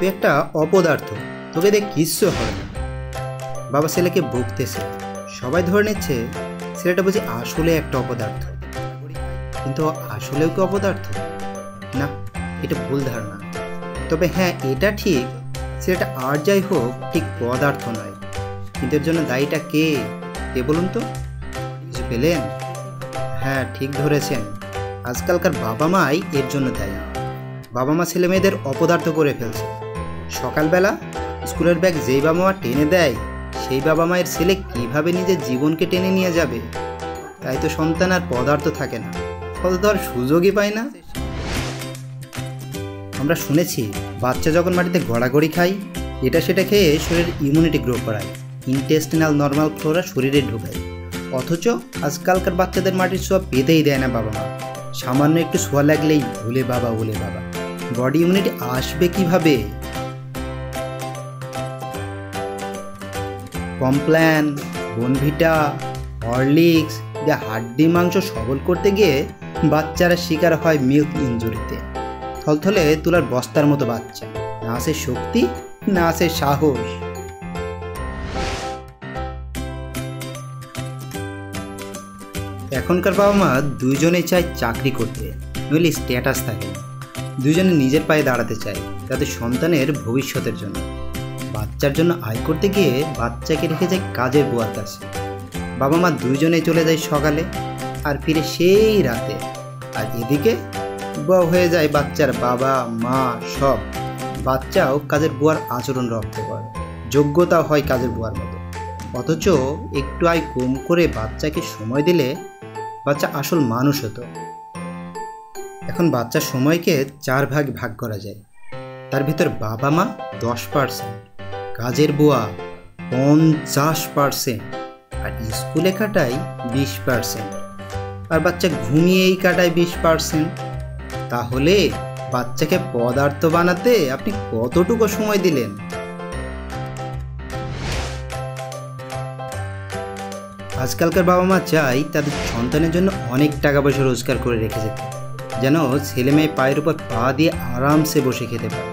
তুই একটা অপদার্থ, তোকে দেখ কিচ্ছু হবে না। বাবা ছেলেকে বকতেছে, সবাই ধরে নিচ্ছে ছেলেটা বুঝি আসলে একটা অপদার্থ। কিন্তু আসলেও কি অপদার্থ? না, এটা ভুল ধারণা। তবে হ্যাঁ, এটা ঠিক, ছেলেটা আর যাই হোক ঠিক পদার্থ নয়। কিন্তু এর জন্য দায়ীটা কে বলুন তো? কিছু পেলেন? হ্যাঁ, ঠিক ধরেছেন, আজকালকার বাবা মাই এর জন্য দায়ী। বাবা মা ছেলে মেয়েদের অপদার্থ করে ফেলছে। সকালবেলা স্কুলের ব্যাগ যেই বাবা মা টেনে দেয়, সেই বাবা মায়ের ছেলে কিভাবে নিজের জীবনকে টেনে নিয়ে যাবে। তাই তো সন্তান আর পদার্থ থাকে না, ফলে তো আর সুযোগই পায় না। আমরা শুনেছি বাচ্চা যখন মাটিতে গড়াগড়ি খায়, এটা সেটা খেয়ে শরীরের ইমিউনিটি গ্রো করায়, ইন্টেস্টিনাল নর্মাল ফ্লোরা শরীরে ঢোকায়। অথচ আজকালকার বাচ্চাদের মাটির ছোঁয়া পেতেই দেয় না বাবা মা। সামান্য একটু ছোঁয়া লাগলেই ওলে বাবা ওলে বাবা। বডি ইমিউনিটি আসবে কিভাবে? কমপ্ল্যান, বনভিটা, হরলিক্স যা হাড্ডি মাংস সবল করতে গিয়ে বাচ্চারা শিকার হয় মিল্ক ইনজুরিতে। থলথলে তুলার বস্তার মতো বাচ্চা, না আছে শক্তি না আছে সাহস। এখনকার বাবা মা দুইজনেই চায় চাকরি করতে, নইলে স্ট্যাটাস থাকে না। দুইজনে নিজের পায়ে দাঁড়াতে চায় তাদের সন্তানের ভবিষ্যতের জন্য। বাচ্চার জন্য আয় করতে গিয়ে বাচ্চাকে রেখে যায় কাজের বুয়ার কাছে। বাবা মা দুইজনেই চলে যায় সকালে আর ফিরে সেই রাতে। আর এদিকে বুয়া হয়ে যায় বাচ্চার বাবা মা সব। বাচ্চাও কাজের বুয়ার আচরণ রপ্ত করে, যোগ্যতা হয় কাজের বুয়ার মতো। অথচ একটু আয় কম করে বাচ্চাকে সময় দিলে বাচ্চা আসল মানুষ হতো। এখন বাচ্চার সময়কে 4 ভাগে ভাগ করা যায়। তার ভিতর বাবা মা 10%, কাজের বুয়া 50%, আর স্কুলে কাটায় 20%, আর বাচ্চা ঘুমিয়েই কাটায় 20%। তাহলে বাচ্চাকে পদার্থ বানাতে আপনি কতটুকু সময় দিলেন? আজকালকার বাবা মা চাই তাদের সন্তানের জন্য অনেক টাকা পয়সা রোজগার করে রেখে যেতে, যেন ছেলে মেয়ে পায়ের উপর পা দিয়ে আরামসে বসে খেতে পারে।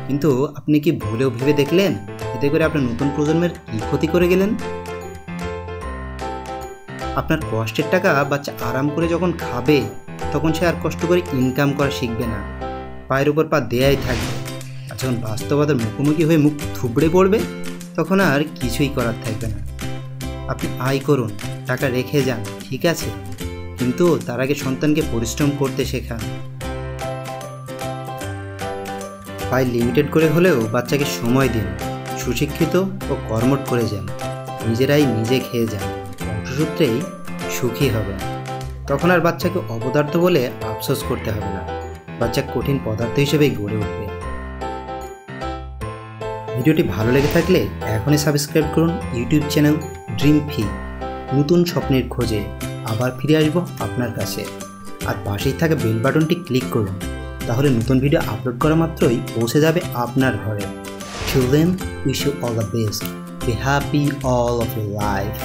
কিন্তু আপনি কি ভুলেও ভেবে দেখলেন এতে করে আপনার নতুন প্রজন্মের কি ক্ষতি করে গেলেন? আপনার কষ্টের টাকা বাচ্চা আরাম করে যখন খাবে, তখন সে আর কষ্ট করে ইনকাম করা শিখবে না, পায়ের উপর পা দেয়াই থাকবে। আর যখন বাস্তবতার মুখোমুখি হয়ে মুখ থুবড়ে পড়বে, তখন আর কিছুই করার থাকবে না। আপনি আয় করুন, টাকা রেখে যান, ঠিক আছে, কিন্তু তার আগে সন্তানকে পরিশ্রম করতে শেখান। আয় লিমিটেড করে হলেও বাচ্চাকে সময় দিন, সুশিক্ষিত ও কর্মঠ করে যান, নিজেরাই নিজে খেয়ে যান, বংশসূত্রেই সুখী হবেন। তখন আর বাচ্চাকে অপদার্থ বলে আফসোস করতে হবে না, বাচ্চা কঠিন পদার্থ হিসেবেই গড়ে উঠবে। ভিডিওটি ভালো লেগে থাকলে এখনই সাবস্ক্রাইব করুন ইউটিউব চ্যানেল ড্রিম ফি। নতুন স্বপ্নের খোঁজে আবার ফিরে আসব আপনার কাছে। আর পাশেই থাকা বেল বাটনটি ক্লিক করুন, তাহলে নতুন ভিডিও আপলোড করা মাত্রই পৌঁছে যাবে আপনার ঘরে। Till then, wish you all the best. Be happy all of your life.